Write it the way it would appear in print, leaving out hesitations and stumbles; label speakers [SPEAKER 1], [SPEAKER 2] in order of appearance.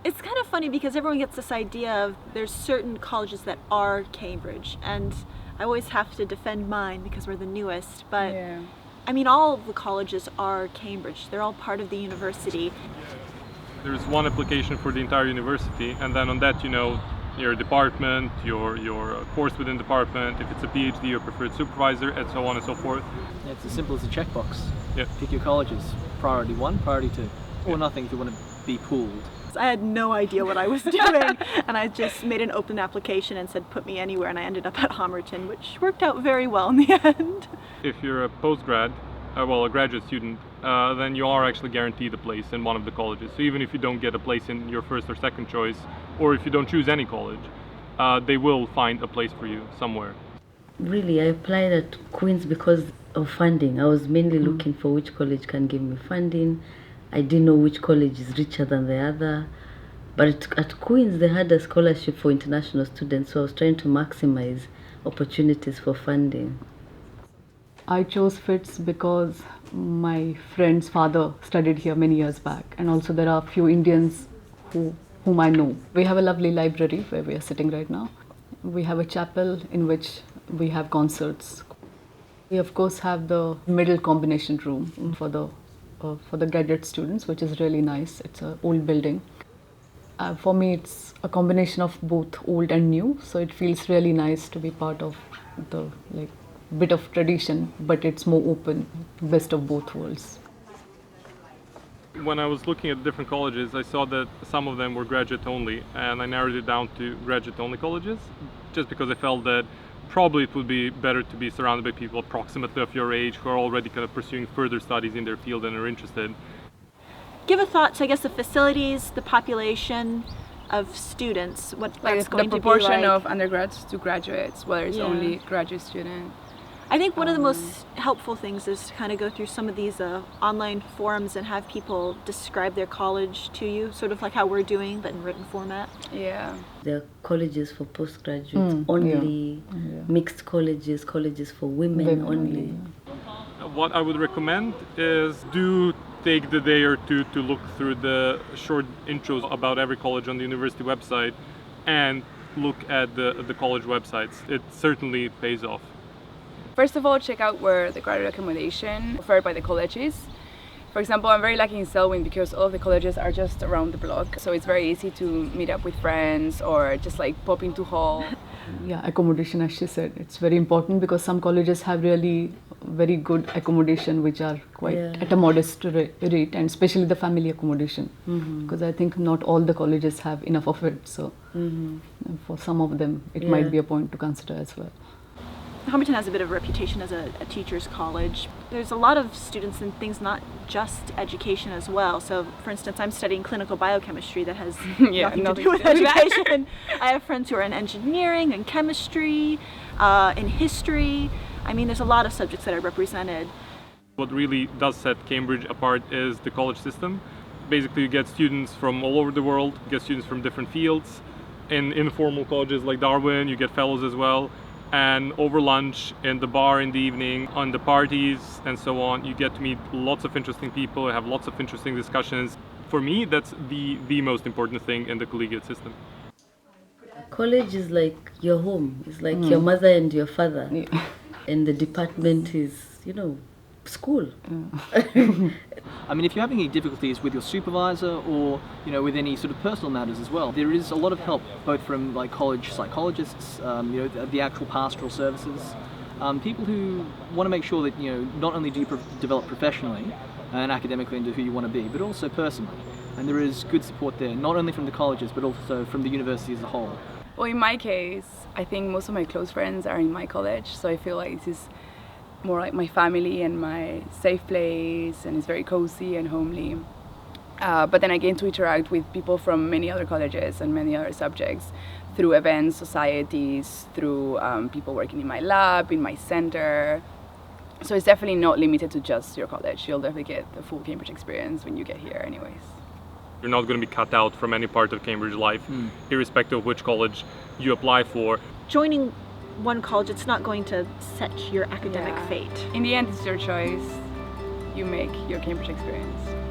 [SPEAKER 1] It's kind of funny because everyone gets this idea of there's certain colleges that are Cambridge, and I always have to defend mine because we're the newest, but
[SPEAKER 2] Yeah.
[SPEAKER 1] I mean, all of the colleges are Cambridge. They're all part of the university.
[SPEAKER 3] There's one application for the entire university, and then on that, your department, your course within department, if it's a PhD, your preferred supervisor, and so on and so forth.
[SPEAKER 4] Yeah, it's as simple as a checkbox.
[SPEAKER 3] Yeah.
[SPEAKER 4] Pick your colleges. Priority 1, priority 2. Or
[SPEAKER 3] Yeah.
[SPEAKER 4] nothing if you want to be pooled.
[SPEAKER 1] I had no idea what I was doing, and I just made an open application and said put me anywhere, and I ended up at HOMERTON, which worked out very well in the end.
[SPEAKER 3] If you're a postgrad, a graduate student, then you are actually guaranteed a place in one of the colleges. So even if you don't get a place in your first or second choice, or if you don't choose any college, they will find a place for you somewhere.
[SPEAKER 5] Really, I applied at Queen's because of funding. I was mainly looking for which college can give me funding. I didn't know which college is richer than the other. But at Queen's, they had a scholarship for international students, so I was trying to maximize opportunities for funding.
[SPEAKER 2] I chose FITS because my friend's father studied here many years back, and also there are a few Indians whom I know. We have a lovely library where we are sitting right now. We have a chapel in which we have concerts. We of course have the middle combination room for the graduate students, which is really nice. It's an old building. For me, it's a combination of both old and new, so it feels really nice to be part of the bit of tradition, but it's more open, best of both worlds.
[SPEAKER 3] When I was looking at different colleges, I saw that some of them were graduate only, and I narrowed it down to graduate only colleges, just because I felt that probably it would be better to be surrounded by people approximately of your age who are already kind of pursuing further studies in their field and are interested.
[SPEAKER 1] Give a thought to, I guess, the facilities, the population of students, what that's going
[SPEAKER 6] the
[SPEAKER 1] to be
[SPEAKER 6] proportion
[SPEAKER 1] like.
[SPEAKER 6] of undergrads to graduates, whether it's
[SPEAKER 1] Yeah.
[SPEAKER 6] only graduate student.
[SPEAKER 1] I think one of the most helpful things is to kind of go through some of these online forums and have people describe their college to you, sort of like how we're doing, but in written format.
[SPEAKER 6] Yeah.
[SPEAKER 5] There are colleges for postgraduates only, mixed colleges, colleges for women only.
[SPEAKER 3] What I would recommend is do take the day or two to look through the short intros about every college on the university website and look at the college websites. It certainly pays off.
[SPEAKER 6] First of all, check out where the graduate accommodation offered by the college is. For example, I'm very lucky in Selwyn because all of the colleges are just around the block, so it's very easy to meet up with friends or just pop into hall.
[SPEAKER 2] Yeah, accommodation, as she said, it's very important because some colleges have really very good accommodation which are quite at a modest rate, and especially the family accommodation, because I think not all the colleges have enough of it, so for some of them it might be a point to consider as well.
[SPEAKER 1] HOMERTON has a bit of a reputation as a teacher's college. There's a lot of students in things not just education as well. So, for instance, I'm studying clinical biochemistry that has nothing to do with education. I have friends who are in engineering and chemistry, in history. I mean, there's a lot of subjects that are represented.
[SPEAKER 3] What really does set Cambridge apart is the college system. Basically, you get students from all over the world, you get students from different fields. In informal colleges like Darwin, you get fellows as well. And over lunch, in the bar in the evening, on the parties and so on, you get to meet lots of interesting people, have lots of interesting discussions. For me, that's the most important thing in the collegiate system.
[SPEAKER 5] College is like your home. It's like your mother and your father. Yeah. And the department is, school.
[SPEAKER 4] I mean, if you're having any difficulties with your supervisor or, with any sort of personal matters as well, there is a lot of help, both from college psychologists, the actual pastoral services, people who want to make sure that, not only do you develop professionally and academically into who you want to be, but also personally. And there is good support there, not only from the colleges, but also from the university as a whole.
[SPEAKER 6] Well, in my case, I think most of my close friends are in my college, so I feel like this is more like my family and my safe place, and it's very cozy and homely. But then I get to interact with people from many other colleges and many other subjects through events, societies, through people working in my lab, in my center. So it's definitely not limited to just your college. You'll definitely get the full Cambridge experience when you get here anyways.
[SPEAKER 3] You're not going to be cut out from any part of Cambridge life, irrespective of which college you apply for.
[SPEAKER 1] Joining one college, it's not going to set your academic fate.
[SPEAKER 6] In the end, it's your choice. You make your Cambridge experience.